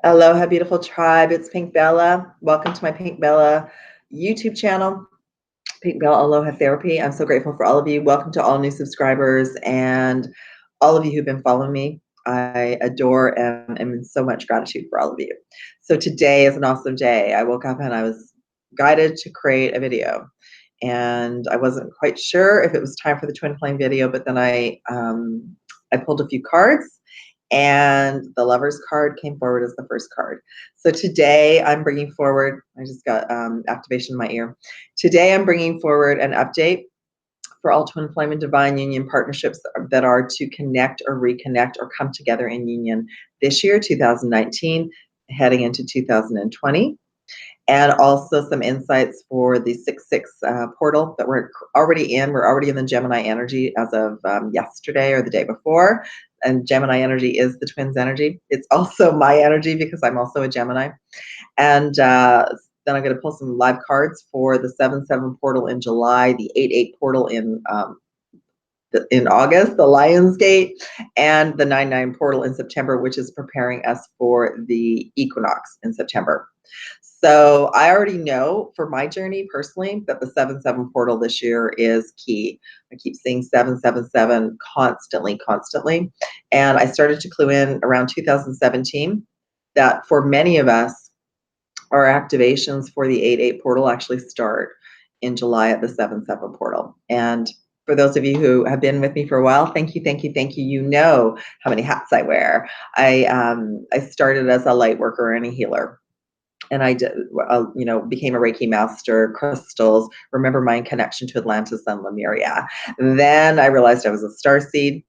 Aloha, beautiful tribe. It's Pink Bella. Welcome to my Pink Bella YouTube channel, Pink Bella Aloha Therapy. I'm so grateful for all of you. Welcome to all new subscribers and all of you who've been following me. I adore and am in so much gratitude for all of you. So today is an awesome day. I woke up and I was guided to create a video. And I wasn't quite sure if it was time for the twin flame video, but then I pulled a few cards, and the Lover's card came forward as the first card. So today I'm bringing forward, I just got activation in my ear. Today I'm bringing forward an update for all twin flame and divine union partnerships that are to connect or reconnect or come together in union this year, 2019, heading into 2020. And also some insights for the 6/6 portal that we're already in. We're already in the Gemini energy as of yesterday or the day before. And Gemini energy is the twins energy. It's also my energy because I'm also a Gemini. And then I'm going to pull some live cards for the 7/7 portal in July, the 8/8 portal in August, the Lion's Gate, and the 9/9 portal in September, which is preparing us for the equinox in September. So I already know for my journey personally that the 7/7 portal this year is key. I keep seeing 777 constantly. And I started to clue in around 2017 that for many of us, our activations for the 8/8 portal actually start in July at the 7/7 portal. And for those of you who have been with me for a while, thank you. You know how many hats I wear. I started as a light worker and a healer. And I did, became a Reiki master, crystals, remember my connection to Atlantis and Lemuria. Then I realized I was a starseed,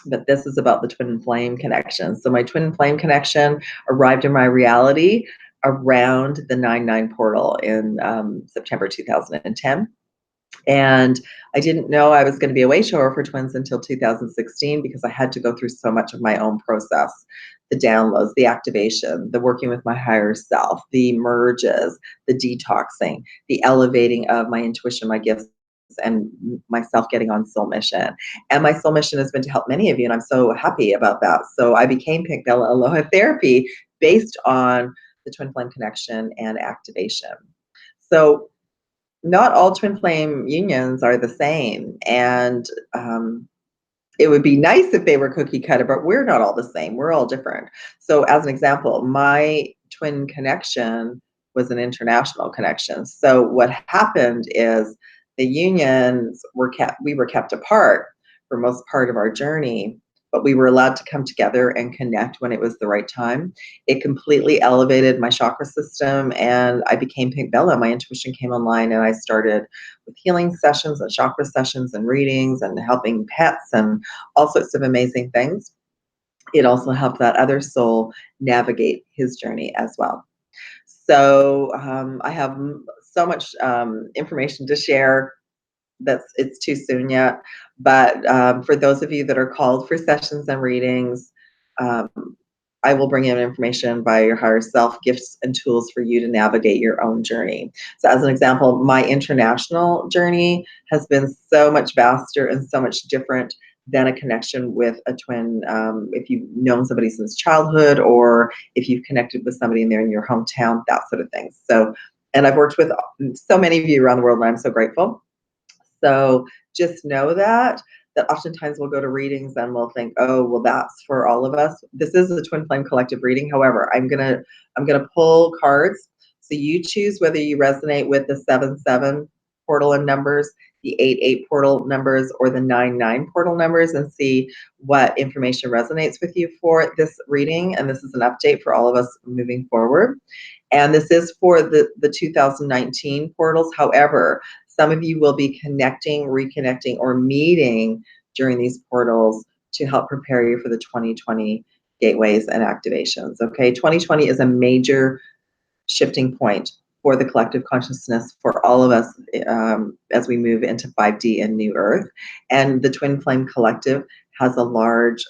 but this is about the twin flame connection. So my twin flame connection arrived in my reality around the 9/9 portal in September 2010. And I didn't know I was going to be a way shower for twins until 2016 because I had to go through so much of my own process. The downloads, the activation, the working with my higher self, the merges, the detoxing, the elevating of my intuition, my gifts, and myself getting on soul mission. And my soul mission has been to help many of you, and I'm so happy about that. So I became Pink Bella Aloha Therapy based on the twin flame connection and activation. So not all twin flame unions are the same, and it would be nice if they were cookie cutter, but we're not all the same. We're all different. So as an example, my twin connection was an international connection. So what happened is the unions we were kept apart for most part of our journey, but we were allowed to come together and connect when it was the right time. It completely elevated my chakra system, and I became Pink Bella. My intuition came online, and I started with healing sessions and chakra sessions and readings and helping pets and all sorts of amazing things. It also helped that other soul navigate his journey as well. So I have so much information to share. It's too soon yet, but for those of you that are called for sessions and readings, I will bring in information by your higher self, gifts and tools for you to navigate your own journey. So as an example, my international journey has been so much vaster and so much different than a connection with a twin. If you've known somebody since childhood, or if you've connected with somebody and they're in your hometown, that sort of thing. So, and I've worked with so many of you around the world, and I'm so grateful. So just know that oftentimes we'll go to readings and we'll think, oh, well, that's for all of us. This is a twin flame collective reading. However, I'm gonna pull cards. So you choose whether you resonate with the 7/7 portal and numbers, the 8/8 portal numbers, or the 9/9 portal numbers, and see what information resonates with you for this reading. And this is an update for all of us moving forward. And this is for the 2019 portals. However, some of you will be connecting, reconnecting, or meeting during these portals to help prepare you for the 2020 gateways and activations. Okay, 2020 is a major shifting point for the collective consciousness for all of us as we move into 5D and New Earth. And the Twin Flame Collective has a large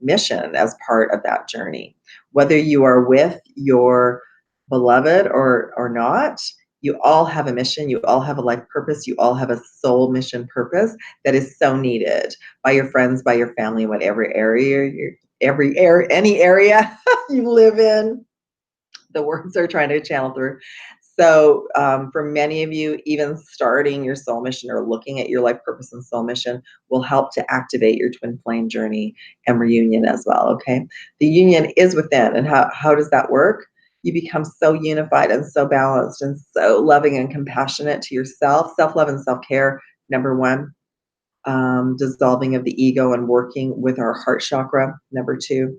mission as part of that journey. Whether you are with your beloved or not, you all have a mission, you all have a life purpose, you all have a soul mission purpose that is so needed by your friends, by your family, whatever area any area you live in. the words are trying to channel through. So for many of you, even starting your soul mission or looking at your life purpose and soul mission will help to activate your twin flame journey and reunion as well, okay? The union is within, and how does that work? You become so unified and so balanced and so loving and compassionate to yourself. Self-love and self-care, number one. Dissolving of the ego and working with our heart chakra, number two.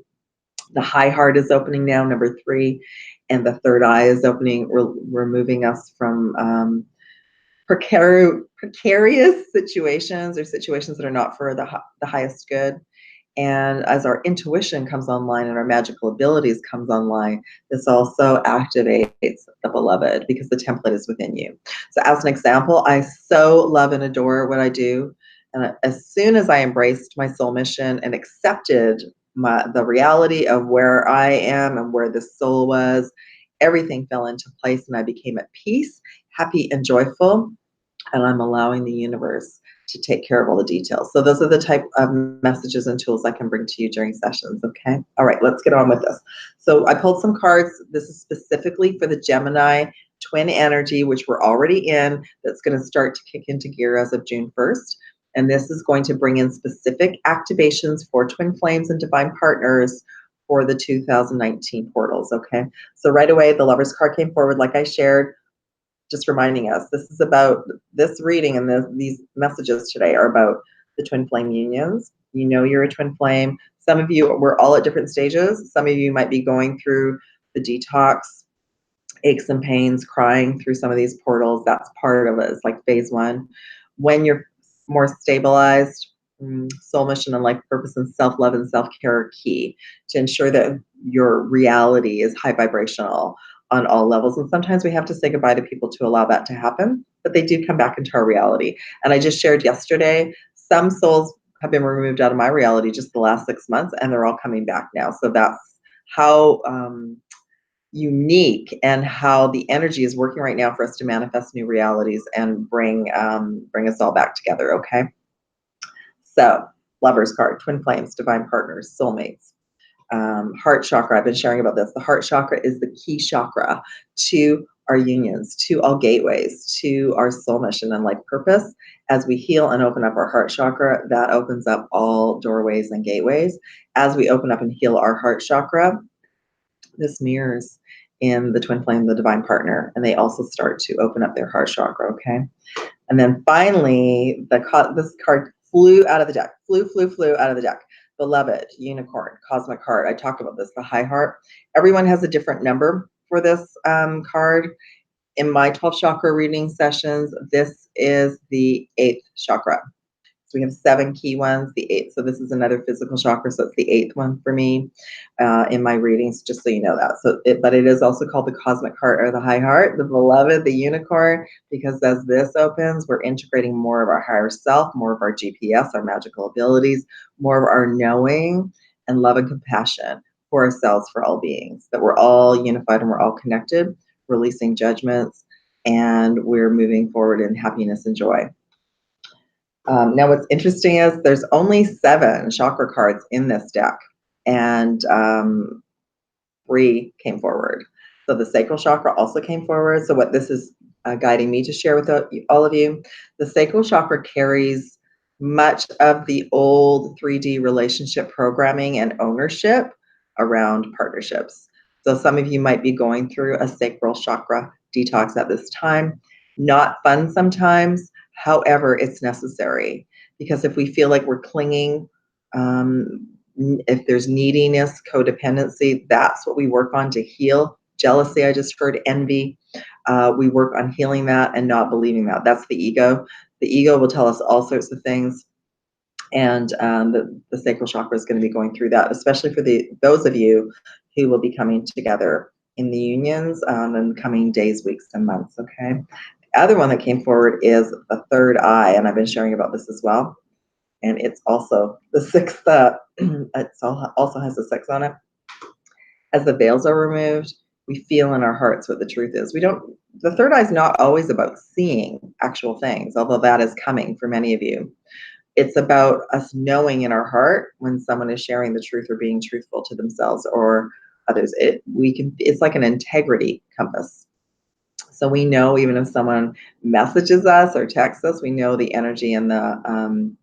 The high heart is opening now, number three. And the third eye is opening, removing us from precarious situations or situations that are not for the highest good. And as our intuition comes online and our magical abilities comes online, this also activates the beloved because the template is within you. So as an example, I so love and adore what I do. And as soon as I embraced my soul mission and accepted the reality of where I am and where the soul was, everything fell into place and I became at peace, happy and joyful. And I'm allowing the universe to take care of all the details. So those are the type of messages and tools I can bring to you during sessions, okay? All right, let's get on with this. So I pulled some cards. This is specifically for the Gemini twin energy, which we're already in, that's going to start to kick into gear as of June 1st. And this is going to bring in specific activations for twin flames and divine partners for the 2019 portals, okay? So right away, the Lovers card came forward, like I shared, just reminding us this is about this reading, and these messages today are about the twin flame unions. You know you're a twin flame. Some of you, we're all at different stages. Some of you might be going through the detox, aches and pains, crying through some of these portals. That's part of it. It's like phase one. When you're more stabilized, soul mission and life purpose and self-love and self-care are key to ensure that your reality is high vibrational on all levels. And sometimes we have to say goodbye to people to allow that to happen, but they do come back into our reality. And I just shared yesterday, some souls have been removed out of my reality just the last 6 months, and they're all coming back now. So that's how unique and how the energy is working right now for us to manifest new realities and bring us all back together, okay? So, Lovers card, twin flames, divine partners, soulmates. Heart chakra, I've been sharing about this. The heart chakra is the key chakra to our unions, to all gateways, to our soul mission and life purpose. As we heal and open up our heart chakra, that opens up all doorways and gateways. As we open up and heal our heart chakra, this mirrors in the twin flame, the divine partner, and they also start to open up their heart chakra, okay? And then finally, this card flew out of the deck, flew out of the deck. Beloved, unicorn, cosmic heart. I talked about this, the high heart. Everyone has a different number for this card. In my 12 chakra reading sessions, this is the 8th chakra. So we have 7 key ones, the 8th. So this is another physical chakra. So it's the 8th one for me in my readings, just so you know that. So, but it is also called the cosmic heart or the high heart, the beloved, the unicorn, because as this opens, we're integrating more of our higher self, more of our GPS, our magical abilities, more of our knowing and love and compassion for ourselves, for all beings, that we're all unified and we're all connected, releasing judgments, and we're moving forward in happiness and joy. Now what's interesting is there's only 7 chakra cards in this deck, and 3 came forward. So the sacral chakra also came forward. So what this is guiding me to share with all of you, the sacral chakra carries much of the old 3D relationship programming and ownership around partnerships. So some of you might be going through a sacral chakra detox at this time. Not fun sometimes. However, it's necessary, because if we feel like we're clinging, if there's neediness, codependency, that's what we work on to heal. Jealousy, I just heard, envy. We work on healing that and not believing that. That's the ego. The ego will tell us all sorts of things. And the sacral chakra is going to be going through that, especially for those of you who will be coming together in the unions in coming days, weeks, and months, okay? The other one that came forward is the third eye, and I've been sharing about this as well. And it's also the 6th, it also has a 6 on it. As the veils are removed, we feel in our hearts what the truth is. The third eye is not always about seeing actual things, although that is coming for many of you. It's about us knowing in our heart when someone is sharing the truth or being truthful to themselves or others. It's like an integrity compass. So we know even if someone messages us or texts us, we know the energy and the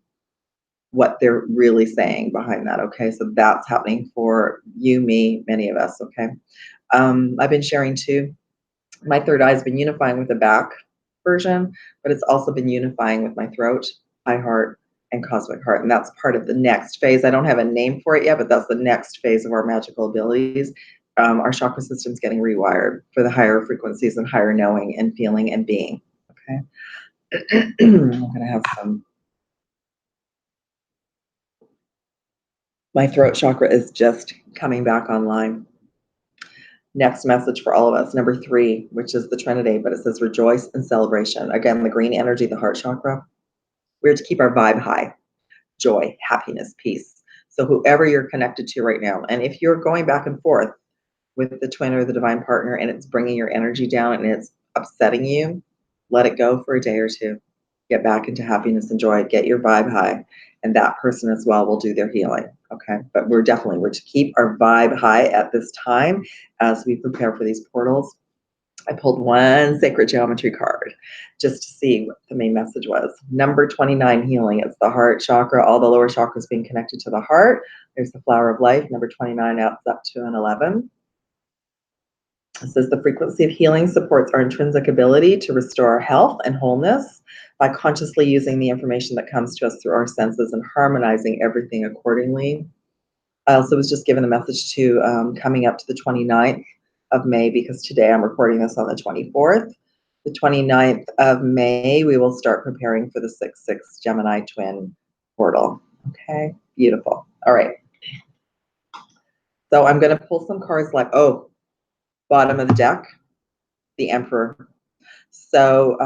what they're really saying behind that. Okay, so that's happening for you, me, many of us. Okay, I've been sharing too. My third eye has been unifying with the back version, but it's also been unifying with my throat, high heart, and cosmic heart. And that's part of the next phase. I don't have a name for it yet, but that's the next phase of our magical abilities. Our chakra system's getting rewired for the higher frequencies and higher knowing and feeling and being. Okay. I'm going to have some. My throat chakra is just coming back online. Next message for all of us, number 3, which is the Trinity, but it says rejoice and celebration. Again, the green energy, the heart chakra. We're to keep our vibe high, joy, happiness, peace. So whoever you're connected to right now, and if you're going back and forth with the twin or the divine partner and it's bringing your energy down and it's upsetting you, let it go for a day or two. Get back into happiness and joy, get your vibe high, and that person as well will do their healing. Okay, but we're to keep our vibe high at this time as we prepare for these portals. I pulled one sacred geometry card just to see what the main message was. Number 29, healing. It's the heart chakra, all the lower chakras being connected to the heart. There's the flower of life. Number 29 adds up to an 11. It says the frequency of healing supports our intrinsic ability to restore our health and wholeness by consciously using the information that comes to us through our senses and harmonizing everything accordingly. I also was just given a message to coming up to the 29th of May, because today I'm recording this on the 24th. The 29th of May, we will start preparing for the 6-6 Gemini twin portal. Okay, beautiful. All right. So I'm going to pull some cards like, bottom of the deck, the Emperor. So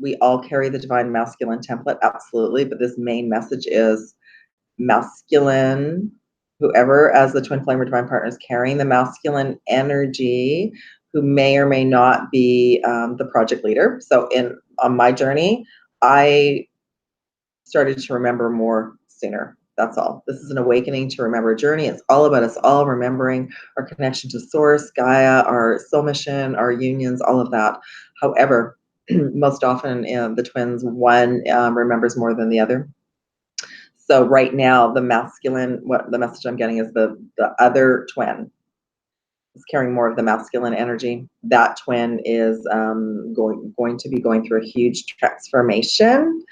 we all carry the divine masculine template, absolutely, but this main message is masculine. Whoever, as the twin flame or divine partner, is carrying the masculine energy, who may or may not be the project leader. So on my journey, I started to remember more sooner. That's all. This is an awakening to remember journey. It's all about us all remembering our connection to source, Gaia, our soul mission, our unions, all of that. However, most often the twins, one remembers more than the other. So right now, the masculine, what the message I'm getting is the other twin is carrying more of the masculine energy. That twin is going to be going through a huge transformation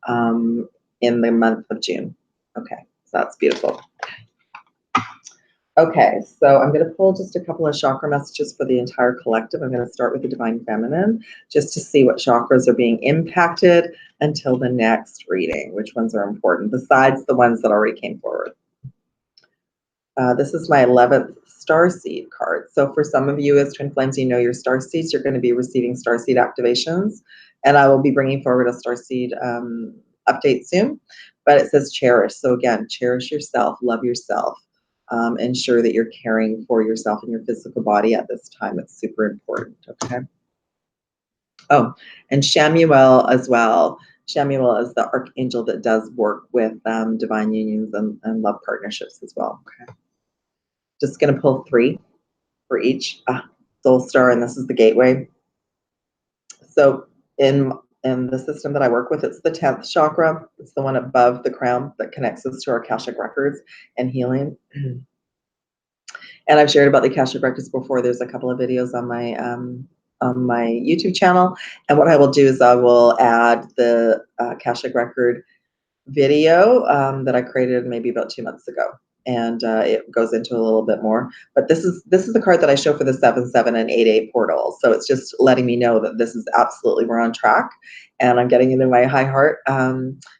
in the month of June. Okay, so that's beautiful. Okay, so I'm going to pull just a couple of chakra messages for the entire collective. I'm going to start with the divine feminine just to see what chakras are being impacted until the next reading, which ones are important, besides the ones that already came forward. This is my 11th STARSEED card. So for some of you as twin flames, you know your STARSEEDs, you're going to be receiving STARSEED activations, and I will be bringing forward a STARSEED update soon, but it says cherish. So again, cherish yourself, love yourself. Ensure that you're caring for yourself and your physical body at this time. It's super important, okay? Oh, and Shamuel as well. Shamuel is the archangel that does work with divine unions and love partnerships as well, okay? Just going to pull 3 for each. Soul Star, and this is the gateway. So in the system that I work with, it's the 10th chakra. It's the one above the crown that connects us to our Akashic records and healing. And I've shared about the Akashic records before. There's a couple of videos on my YouTube channel. And what I will do is I will add the Akashic record video that I created maybe about 2 months ago. And it goes into a little bit more. But this is the card that I show for the 7-7 and 8-8 portal. So it's just letting me know that this is absolutely, we're on track. And I'm getting into my high heart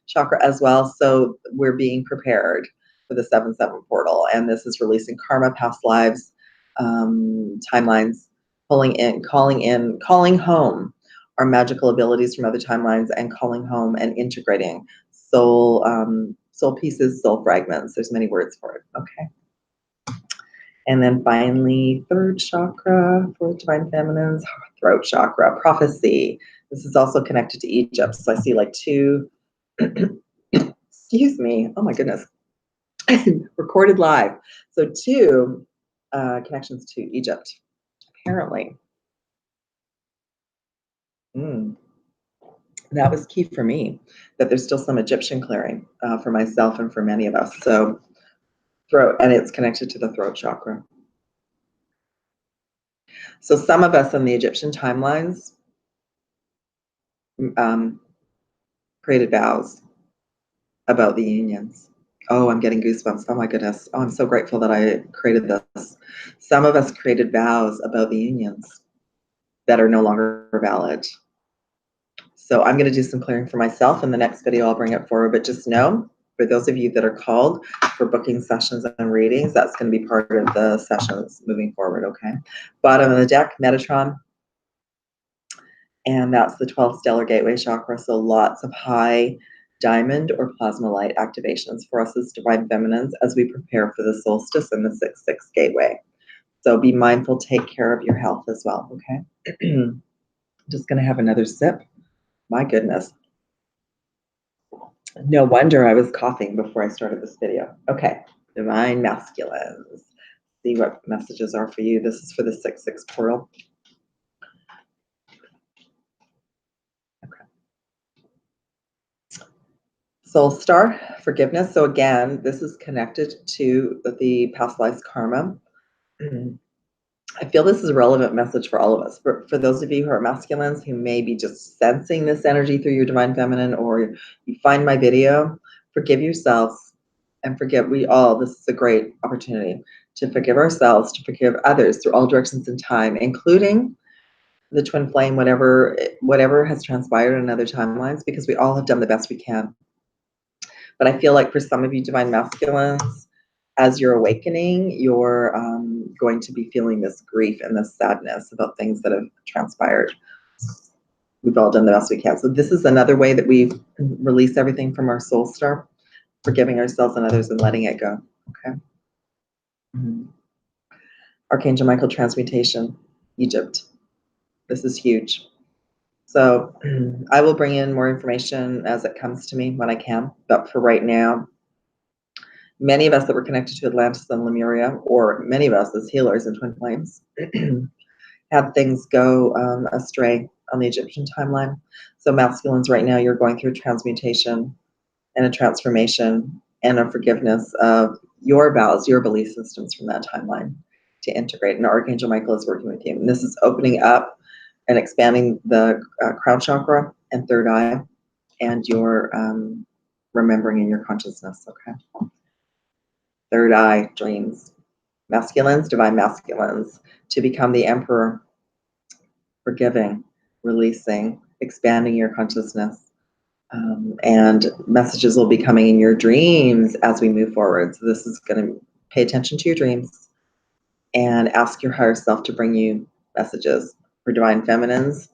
chakra as well. So we're being prepared for the 7-7 portal. And this is releasing karma, past lives, timelines, calling home our magical abilities from other timelines, and calling home and integrating soul pieces, soul fragments. There's many words for it. Okay. And then finally, 3rd chakra for divine feminines, throat chakra, prophecy. This is also connected to Egypt. So I see like 2, excuse me, oh my goodness, recorded live. So 2 connections to Egypt, apparently. That was key for me, that there's still some Egyptian clearing for myself and for many of us. So throat, and it's connected to the throat chakra. So some of us in the Egyptian timelines created vows about the unions. Oh, I'm getting goosebumps. Oh my goodness. Oh, I'm so grateful that I created this. Some of us created vows about the unions that are no longer valid. So I'm going to do some clearing for myself. In the next video, I'll bring it forward. But just know, for those of you that are called for booking sessions and readings, that's going to be part of the sessions moving forward, okay? Bottom of the deck, Metatron. And that's the 12th stellar gateway chakra. So lots of high diamond or plasma light activations for us as divine feminines as we prepare for the solstice and the 6-6 gateway. So be mindful, take care of your health as well, okay? Just going to have another sip. My goodness. No wonder I was coughing before I started this video. Okay, divine masculines. See what messages are for you. This is for the 6-6 portal. Okay. Soul star, forgiveness. So again, this is connected to the past lives karma. I feel this is a relevant message for all of us. For those of you who are masculines who may be just sensing this energy through your divine feminine, or you find my video, forgive yourselves and forgive. We all, this is a great opportunity to forgive ourselves, to forgive others through all directions in time, including the twin flame, whatever has transpired in other timelines, because we all have done the best we can. But I feel like for some of you divine masculines, as you're awakening, you're going to be feeling this grief and this sadness about things that have transpired. We've all done the best we can. So this is another way that we release everything from our soul star, forgiving ourselves and others and letting it go, okay? Archangel Michael transmutation, Egypt. This is huge. So I will bring in more information as it comes to me when I can. But for right now, many of us that were connected to Atlantis and Lemuria, or many of us as healers and twin flames, had things go astray on the Egyptian timeline. So masculines right now, you're going through transmutation and a transformation and a forgiveness of your vows, your belief systems from that timeline to integrate. And Archangel Michael is working with you. And this is opening up and expanding the crown chakra and third eye and your remembering in your consciousness, okay? Third eye dreams. Masculines, divine masculines, to become the emperor, forgiving, releasing, expanding your consciousness. And messages will be coming in your dreams as we move forward. So this is going to pay attention to your dreams and ask your higher self to bring you messages. For divine feminines,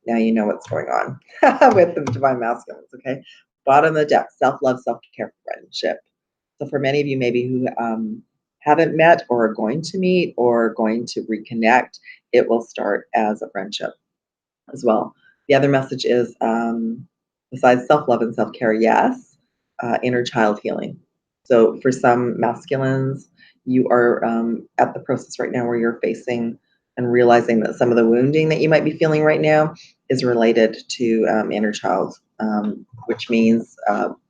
now you know what's going on with the divine masculines, okay? Bottom of the deck, self-love, self-care, friendship. So for many of you maybe who haven't met or are going to meet or going to reconnect, it will start as a friendship as well. The other message is, besides self-love and self-care, yes, inner child healing. So for some masculines, you are at the process right now where you're facing and realizing that some of the wounding that you might be feeling right now is related to inner child, which means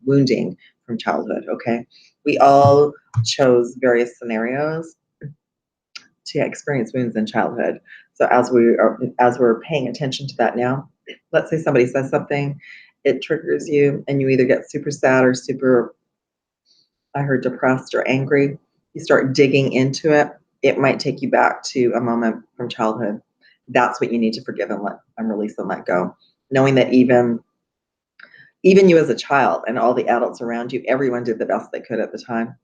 wounding from childhood, okay? We all chose various scenarios to experience wounds in childhood. So as we're paying attention to that now, let's say somebody says something, it triggers you, and you either get super sad or super, I heard, depressed or angry. You start digging into it. It might take you back to a moment from childhood. That's what you need to forgive and release and let go. Knowing that even you as a child and all the adults around you, everyone did the best they could at the time.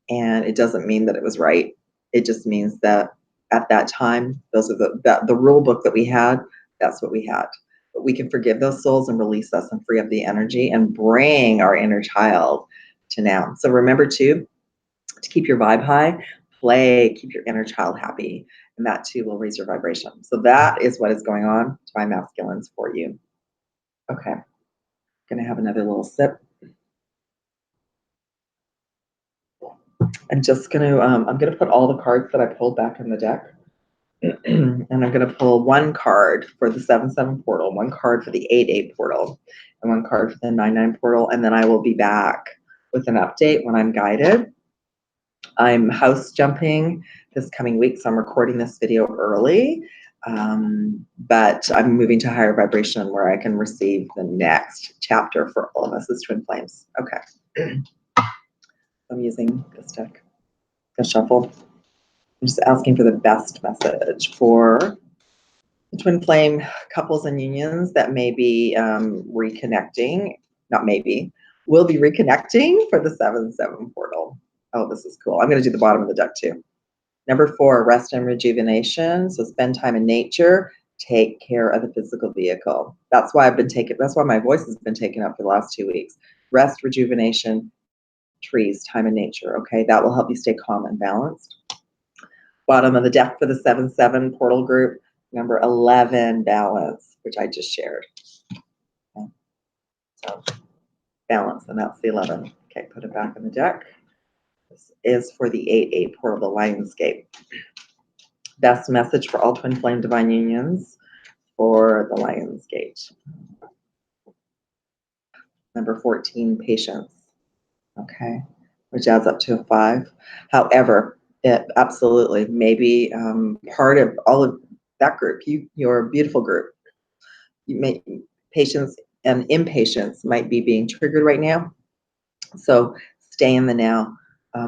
And it doesn't mean that it was right. It just means that at that time, those are the rule book that we had, that's what we had. But we can forgive those souls and release us and free up the energy and bring our inner child to now. So remember too, to keep your vibe high, keep your inner child happy, and that too will raise your vibration. So that is what is going on to my masculines for you. Okay, gonna have another little sip. I'm just I'm gonna put all the cards that I pulled back in the deck. And I'm gonna pull one card for the 7-7 portal, one card for the 8-8 portal, and one card for the 9-9 portal, and then I will be back with an update when I'm guided. I'm house jumping this coming week, so I'm recording this video early, but I'm moving to higher vibration where I can receive the next chapter for all of us as twin flames. Okay. I'm using this deck, the shuffle. I'm just asking for the best message for the twin flame couples and unions that may be reconnecting, not maybe, will be reconnecting for the 7-7 portal. Oh, this is cool. I'm going to do the bottom of the deck too. Number 4, rest and rejuvenation. So spend time in nature, take care of the physical vehicle. That's why that's why my voice has been taken up for the last 2 weeks. Rest, rejuvenation, trees, time in nature. Okay, that will help you stay calm and balanced. Bottom of the deck for the 7-7 portal group, number 11, balance, which I just shared. Okay. So balance, and that's the 11. Okay, put it back in the deck. This is for the 8-8 portal, the Lionscape. Best message for all twin flame divine unions for the Lionsgate. Number 14, patience. Okay, which adds up to a 5. However, it absolutely maybe part of all of that group, your beautiful group, patience and impatience might be being triggered right now. So stay in the now,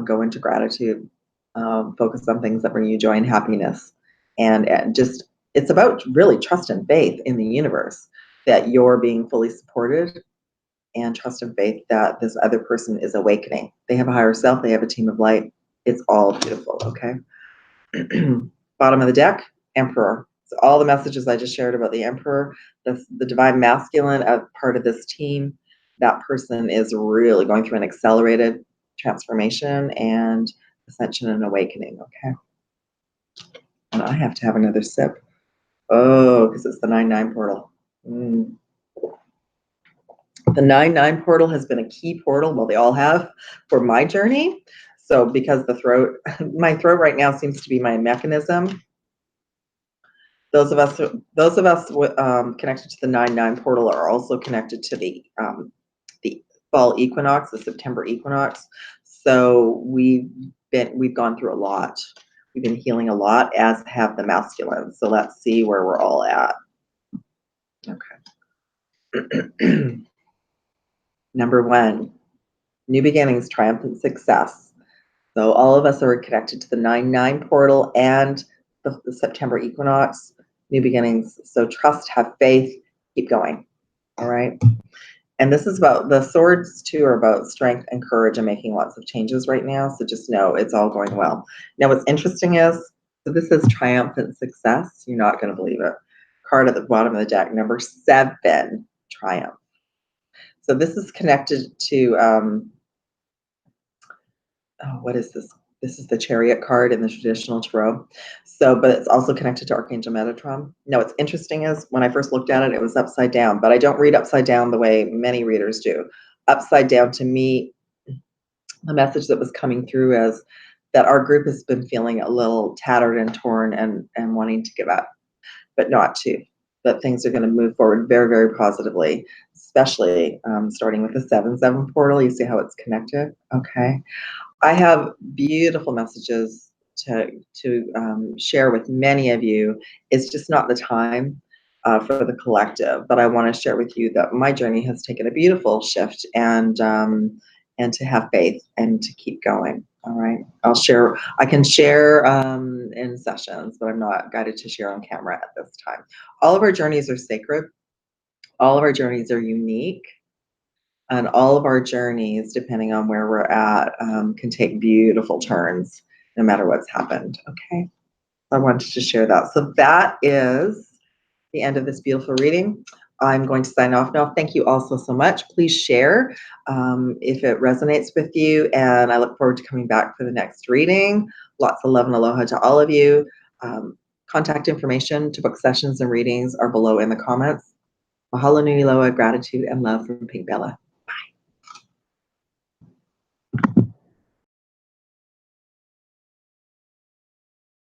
go into gratitude, focus on things that bring you joy and happiness, and just it's about really trust and faith in the universe that you're being fully supported, and trust and faith that this other person is awakening. They have a higher self, they have a team of light. It's all beautiful, okay? Bottom of the deck, Emperor. So all the messages I just shared about the Emperor, the divine masculine part of this team, that person is really going through an accelerated transformation and ascension and awakening, okay? And I have to have another sip. Oh, because it's the 9-9 portal. The 9-9 portal has been a key portal, well, they all have, for my journey. So because the throat, my throat right now seems to be my mechanism. Those of us connected to the 9-9 portal are also connected to the fall equinox, the September equinox. So we've gone through a lot. We've been healing a lot, as have the masculines. So let's see where we're all at. Okay. Number 1, new beginnings, triumphant success. So all of us are connected to the 9-9 portal and the September equinox, new beginnings. So trust, have faith, keep going. All right. And this is about, the swords too are about strength and courage and making lots of changes right now. So just know it's all going well. Now what's interesting is, so this is triumphant success. You're not going to believe it. Card at the bottom of the deck, number 7, triumph. So this is connected to, oh, what is this? This is the Chariot card in the traditional tarot. So, but it's also connected to Archangel Metatron. Now, what's interesting is when I first looked at it, it was upside down, but I don't read upside down the way many readers do. Upside down, to me, the message that was coming through is that our group has been feeling a little tattered and torn and wanting to give up, but not to. That things are going to move forward very, very positively, especially starting with the 7-7 portal. You see how it's connected? Okay. I have beautiful messages to share with many of you. It's just not the time for the collective, but I want to share with you that my journey has taken a beautiful shift, and to have faith and to keep going. All right, I can share in sessions, but I'm not guided to share on camera at this time. All of our journeys are sacred. All of our journeys are unique. And all of our journeys, depending on where we're at, can take beautiful turns no matter what's happened, okay? I wanted to share that. So that is the end of this beautiful reading. I'm going to sign off now. Thank you all so much. Please share if it resonates with you, and I look forward to coming back for the next reading. Lots of love and aloha to all of you. Contact information to book sessions and readings are below in the comments. Mahalo nui loa, gratitude and love from Pink Bella.